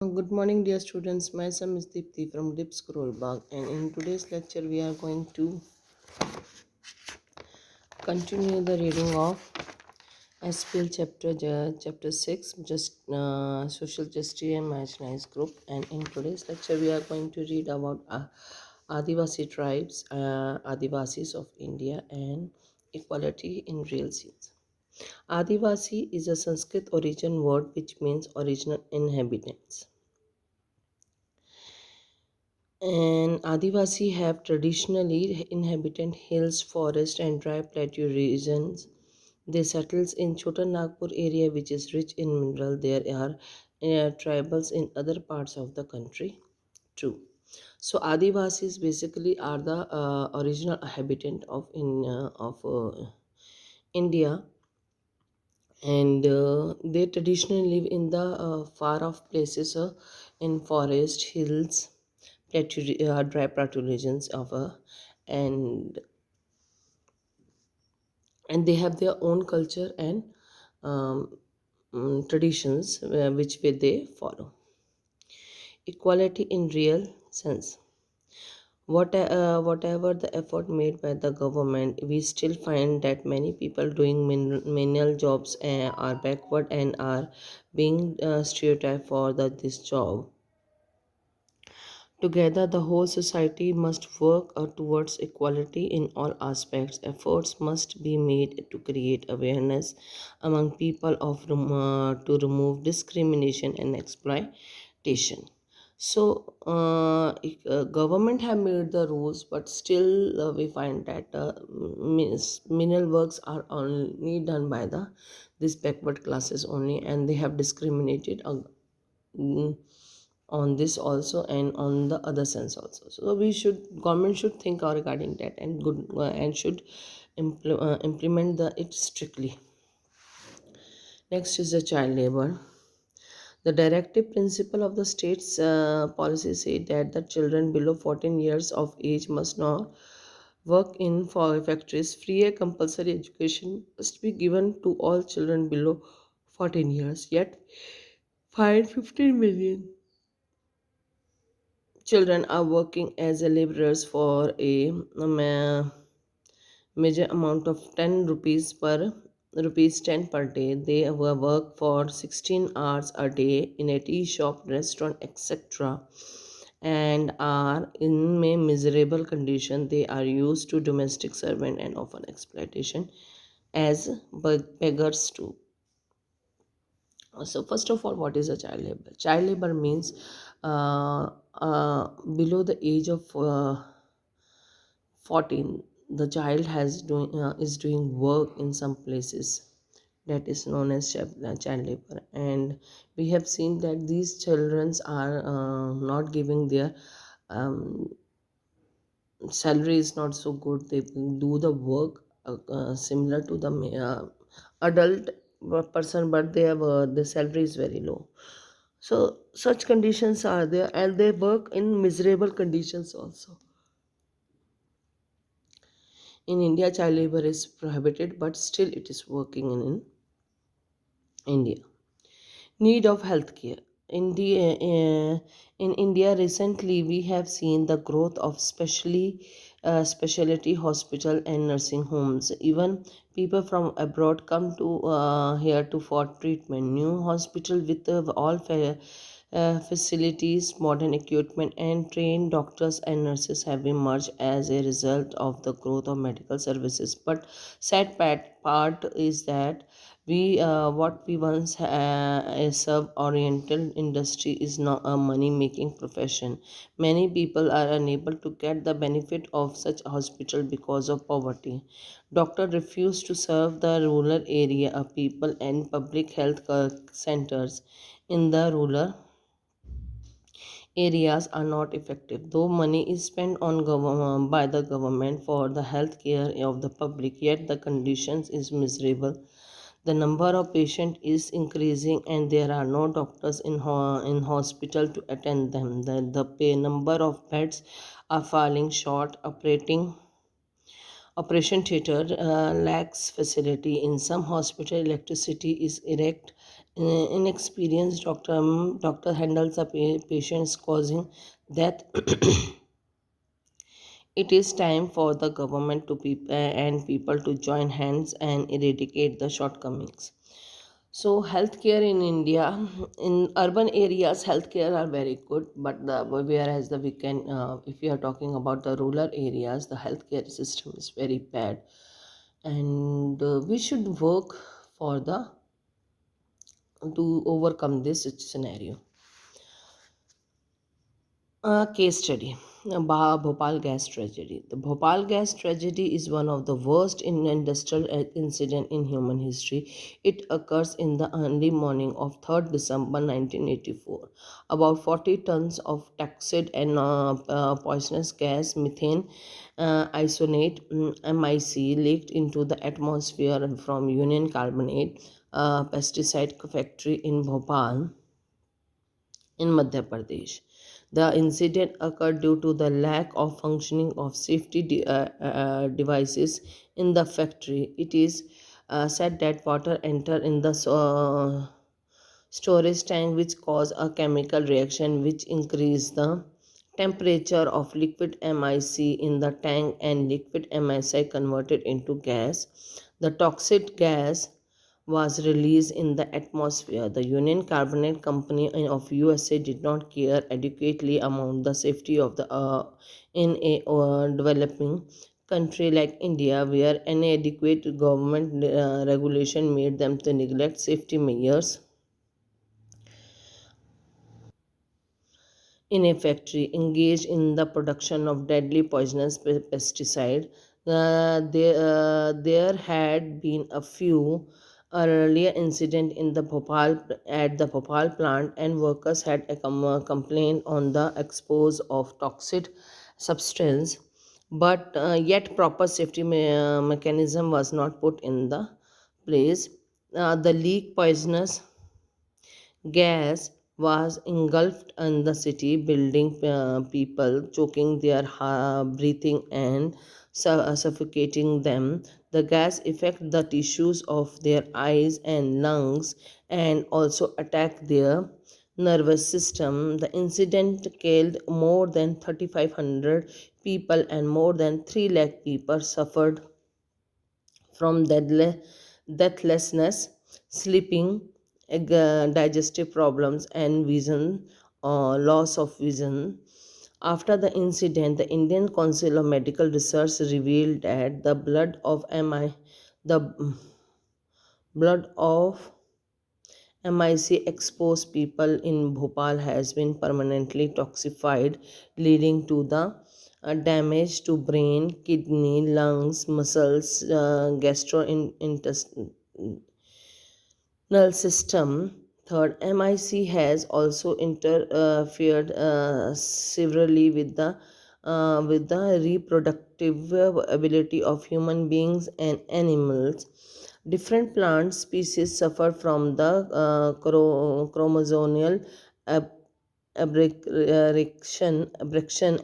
Good morning, dear students. My name is Deepthi from Dip Scroll Bag, and in today's lecture, we are going to continue the reading of SPL chapter 6, just Social Justice and Marginalized Group. And in today's lecture, we are going to read about Adivasi tribes, Adivasis of India, and equality in real scenes. Adivasi is a Sanskrit origin word which means original inhabitants. And Adivasi have traditionally inhabited hills, forests, and dry plateau regions. They settles in Chota Nagpur area, which is rich in mineral. There are tribals in other parts of the country too. So Adivasis basically are the original inhabitant of India, and they traditionally live in the far off places in forest, hills, dry plateau regions of and and they have their own culture and um, traditions which way they follow. Equality in real sense. Whatever the effort made by the government, we still find that many people doing menial jobs are backward and are being stereotyped for this job. Together, the whole society must work towards equality in all aspects. Efforts must be made to create awareness among people to remove discrimination and exploitation. So, government have made the rules, but still we find that menial works are only done by the these backward classes only, and they have discriminated mm, on this also and on the other sense also. So we should government should think regarding that and good and should implement it strictly. Next is the child labor. The directive principle of the state's policy say that the children below 14 years of age must not work in for factories. Free and compulsory education must be given to all children below 14 years. Yet, 15 million children are working as a laborers for a major amount of 10 rupees 10 per day. They will work for 16 hours a day in a tea shop, restaurant, etc., and are in a miserable condition. They are used to domestic servant and often exploitation as beggars too. So first of all, what is a child labor? Child labor means uh, below the age of 14, the child is doing work in some places that is known as child labor, and we have seen that these children are not giving their um, salary is not so good. They do the work similar to the adult person, but the salary is very low. So such conditions are there, and they work in miserable conditions also. In India, child labor is prohibited, but still it is working in India. Need of healthcare. In India, recently we have seen the growth of specialty hospital and nursing homes. Even people from abroad come to here to for treatment. New hospital with facilities, modern equipment, and trained doctors and nurses have emerged as a result of the growth of medical services. But sad part is that what we once a sub-oriental industry is now a money-making profession. Many people are unable to get the benefit of such hospital because of poverty. Doctors refuse to serve the rural area of people, and public health centers in the rural areas are not effective. Though money is spent on by the government for the health care of the public, yet the conditions is miserable. The number of patients is increasing, and there are no doctors in hospital to attend them. The number of beds are falling short. Operation theater lacks facility. In some hospital, electricity is erect Inexperienced doctor handles a patient's causing death. It is time for the government to and people to join hands and eradicate the shortcomings. So healthcare in India, in urban areas, healthcare are very good, but whereas the we can, if we are talking about the rural areas, the healthcare system is very bad, and we should work for the to overcome this scenario. Case study. Bhopal gas tragedy. The Bhopal gas tragedy is one of the worst industrial incident in human history. It occurs in the early morning of 3rd December 1984. About 40 tons of toxic and poisonous gas, methane isonate MIC, leaked into the atmosphere from Union Carbonate pesticide factory in Bhopal in Madhya Pradesh. The incident occurred due to the lack of functioning of safety devices in the factory. It is said that water entered in the storage tank, which caused a chemical reaction which increased the temperature of liquid MIC in the tank, and liquid MIC converted into gas. The toxic gas was released in the atmosphere. The Union Carbonate Company of USA did not care adequately about the safety of the in a developing country like India, where inadequate government regulation made them to neglect safety measures in a factory engaged in the production of deadly poisonous pesticide. There had been a few earlier incident in the Bhopal at the Bhopal plant, and workers had complained on the expose of toxic substance, but yet proper safety mechanism was not put in the place. The leak poisonous gas was engulfed in the city building, people choking their breathing and suffocating them. The gas affect the tissues of their eyes and lungs and also attack their nervous system. The incident killed more than 3,500 people and more than 3 lakh people suffered from deathlessness, sleeping, digestive problems, and vision, loss of vision. After the incident, the Indian Council of Medical Research revealed that the blood of MIC exposed people in Bhopal has been permanently toxified, leading to the damage to brain, kidney, lungs, muscles, gastrointestinal system. Third, MIC has also interfered severely with the reproductive ability of human beings and animals. Different plant species suffer from the chromosomal ab- abrasion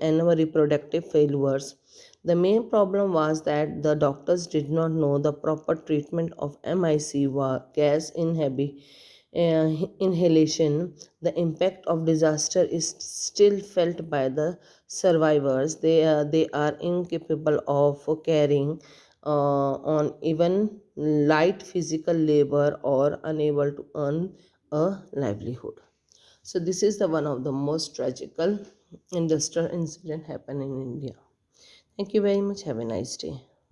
and reproductive failures. The main problem was that the doctors did not know the proper treatment of MIC gas inhalation. The impact of disaster is still felt by the survivors. They are incapable of carrying on even light physical labor or unable to earn a livelihood. So this is the one of the most tragical industrial incident happen in India. Thank you very much. Have a nice day.